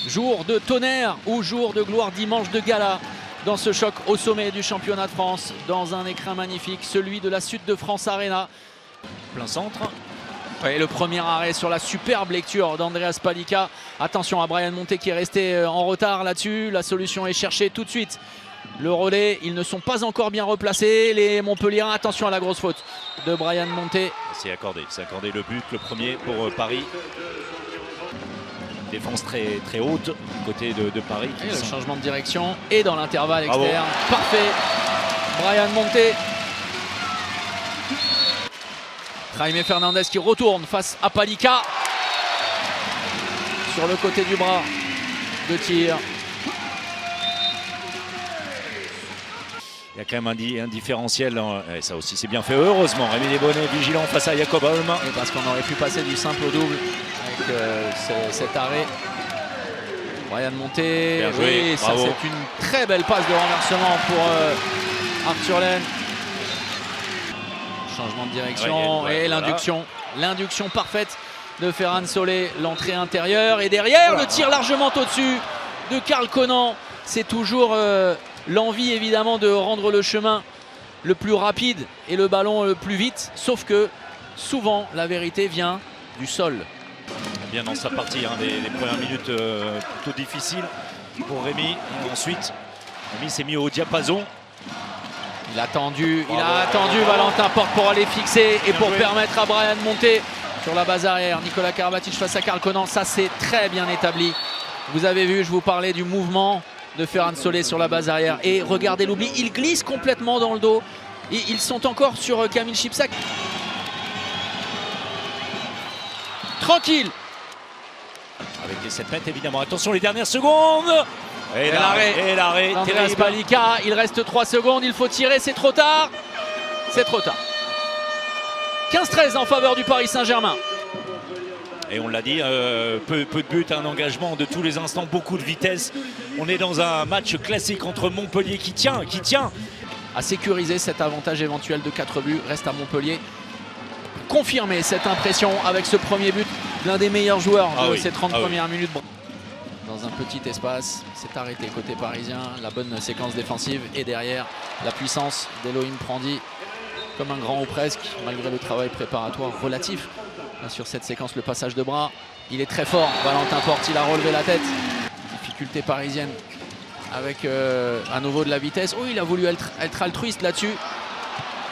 Jour de tonnerre ou jour de gloire, dimanche de gala dans ce choc au sommet du championnat de France, dans un écrin magnifique, celui de la Sud de France Arena. Plein centre. Et le premier arrêt sur la superbe lecture d'Andreas Palika. Attention à Bryan Monté qui est resté en retard là-dessus. La solution est cherchée tout de suite. Le relais, ils ne sont pas encore bien replacés. Les Montpelliérains, attention à la grosse faute de Bryan Monté. C'est accordé le but, le premier pour Paris. Défense très haute du côté de Paris. Et le changement de direction et dans l'intervalle externe. Parfait. Bryan Monté. Jaime Fernandez qui retourne face à Palika. Sur le côté du bras de tir. Il y a quand même un différentiel. Et ça aussi c'est bien fait. Heureusement, Rémi Desbonnets vigilant face à Jacob Holm. Et parce qu'on aurait pu passer du simple au double avec cet arrêt. Bryan Monté. Bien joué, oui, ça c'est une très belle passe de renversement pour Arthur Laine. Changement de direction et l'induction. L'induction parfaite de Ferran Solé. L'entrée intérieure et derrière le tir largement au-dessus de Karl Conan. C'est toujours l'envie évidemment de rendre le chemin le plus rapide et le ballon le plus vite. Sauf que souvent la vérité vient du sol. Bien dans sa partie, les premières minutes plutôt difficiles pour Rémi. Et ensuite, Rémi s'est mis au diapason. Il a attendu Valentin Porte pour aller fixer et pour permettre à Bryan Monté sur la base arrière. Nikola Karabatic face à Karl Conan, ça c'est très bien établi. Vous avez vu, je vous parlais du mouvement de Ferran Solé sur la base arrière. Et regardez l'oubli, il glisse complètement dans le dos. Et ils sont encore sur Kamil Shipczak. Tranquille. Avec les 7 mètres évidemment. Attention les dernières secondes. Et l'arrêt. Andreas Palika, il reste 3 secondes, il faut tirer, c'est trop tard. C'est trop tard. 15-13 en faveur du Paris Saint-Germain. Et on l'a dit, peu de buts, un engagement de tous les instants, beaucoup de vitesse. On est dans un match classique entre Montpellier qui tient. À sécuriser cet avantage éventuel de 4 buts, reste à Montpellier. Confirmer cette impression avec ce premier but, l'un des meilleurs joueurs de ces 30 premières minutes. Dans un petit espace, c'est arrêté côté parisien, la bonne séquence défensive et derrière la puissance d'Elohim Prandi comme un grand ou presque, malgré le travail préparatoire relatif. Là, sur cette séquence, le passage de bras, il est très fort, Valentin Porte, il a relevé la tête. Difficulté parisienne avec à nouveau de la vitesse. Oh, il a voulu être altruiste là-dessus.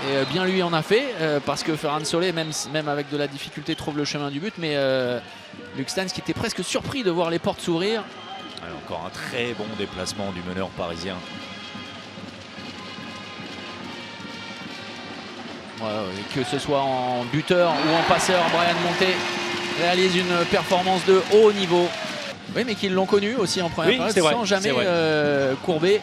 Et bien lui en a fait, parce que Ferran Solé, même avec de la difficulté, trouve le chemin du but. Mais Luc Steins qui était presque surpris de voir les portes s'ouvrir. Encore un très bon déplacement du meneur parisien. Que ce soit en buteur ou en passeur, Bryan Monté réalise une performance de haut niveau. Oui, mais qu'ils l'ont connu aussi en première période, sans jamais courber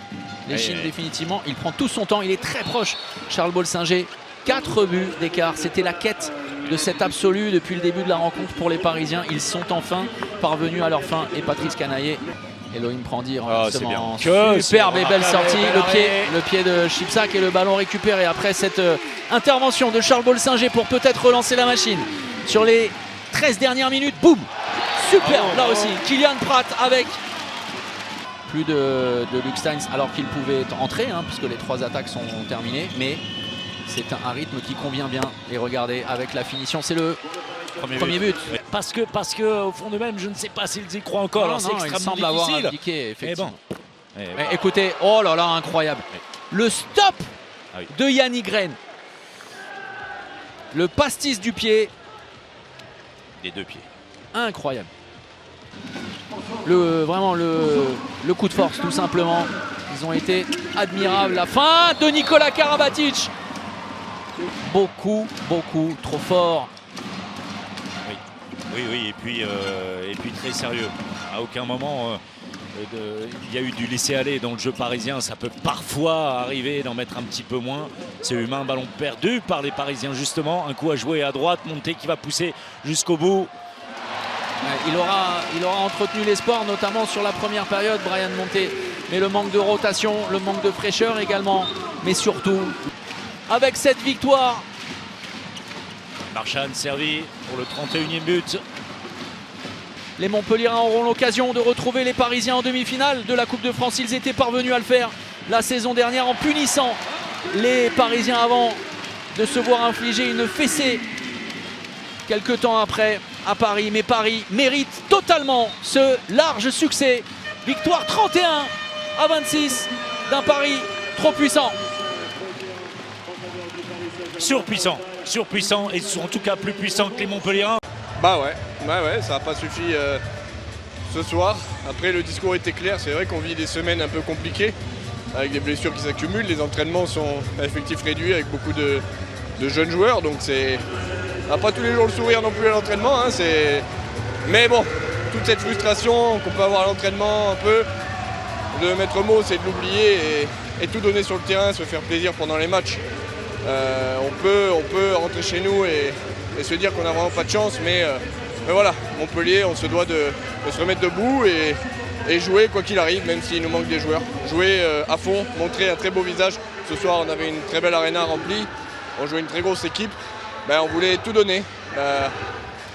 les chines définitivement. Il prend tout son temps, il est très proche. Charles Bolsinger, 4 buts d'écart. C'était la quête de cet absolu depuis le début de la rencontre pour les Parisiens. Ils sont enfin parvenus à leur fin. Et Patrice Canaillé, Elohim Prandi, superbe et belle sortie. Le pied de Shipczak et le ballon récupéré après cette intervention de Charles Bolsinger pour peut-être relancer la machine. Sur les 13 dernières minutes, boum! Super, là aussi, Kylian Pratt avec plus de Luc Steins alors qu'il pouvait entrer, puisque les 3 attaques sont terminées, mais c'est un rythme qui convient bien. Et regardez, avec la finition, c'est le premier but. Parce que au fond d'eux-mêmes, je ne sais pas s'ils y croient encore. C'est extrêmement difficile. Semble avoir abdiqué, effectivement. Mais écoutez, oh là là, incroyable. Le stop de Yannick Green. Le pastis du pied. Des 2 pieds. Incroyable. Vraiment le coup de force, tout simplement. Ils ont été admirables. La fin de Nikola Karabatic. Beaucoup trop fort. Oui, et puis très sérieux. À aucun moment il y a eu du laisser-aller dans le jeu parisien. Ça peut parfois arriver d'en mettre un petit peu moins. C'est humain, ballon perdu par les Parisiens justement. Un coup à jouer à droite, Monté qui va pousser jusqu'au bout. Il aura entretenu l'espoir, notamment sur la première période, Bryan Monté. Mais le manque de rotation, le manque de fraîcheur également. Mais surtout, avec cette victoire, Marchand servi pour le 31e but. Les Montpelliérains auront l'occasion de retrouver les Parisiens en demi-finale de la Coupe de France. Ils étaient parvenus à le faire la saison dernière en punissant les Parisiens avant de se voir infliger une fessée quelques temps après à Paris. Mais Paris mérite totalement ce large succès. Victoire 31-26 d'un Paris trop puissant. Surpuissant et en tout cas plus puissant que les Montpelliérains. Bah ouais, ça n'a pas suffi ce soir. Après le discours était clair, c'est vrai qu'on vit des semaines un peu compliquées avec des blessures qui s'accumulent, les entraînements sont à effectifs réduits avec beaucoup de jeunes joueurs, donc on n'a pas tous les jours le sourire non plus à l'entraînement, hein, mais bon, toute cette frustration qu'on peut avoir à l'entraînement un peu, de mettre mot, c'est de l'oublier et tout donner sur le terrain, se faire plaisir pendant les matchs. On peut rentrer chez nous et se dire qu'on n'a vraiment pas de chance, mais voilà, Montpellier, on se doit de se remettre debout et jouer quoi qu'il arrive, même s'il nous manque des joueurs. Jouer à fond, montrer un très beau visage. Ce soir, on avait une très belle arena remplie, on jouait une très grosse équipe, on voulait tout donner.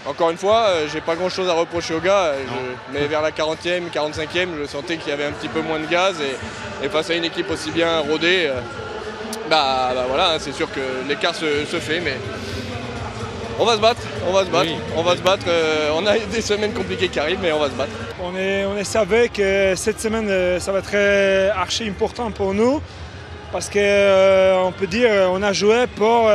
Encore une fois, j'ai pas grand chose à reprocher aux gars, mais vers la 40e, 45e, je sentais qu'il y avait un petit peu moins de gaz et face à une équipe aussi bien rodée, voilà, c'est sûr que l'écart se fait, mais on va se battre. Oui. On a des semaines compliquées qui arrivent, mais on va se battre. On savait que cette semaine, ça va être archi important pour nous, parce qu'on peut dire on a joué pour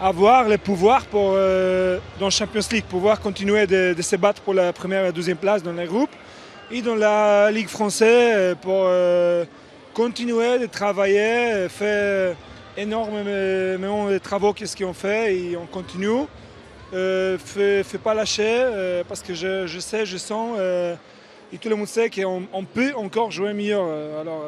avoir le pouvoir dans Champions League, pouvoir continuer de se battre pour la première et la deuxième place dans les groupes, et dans la Ligue française pour continuer de travailler, faire énormément de travaux qu'est-ce qu'ils ont fait et on continue. Fait pas lâcher parce que je sais, je sens et tout le monde sait qu'on peut encore jouer mieux. Alors,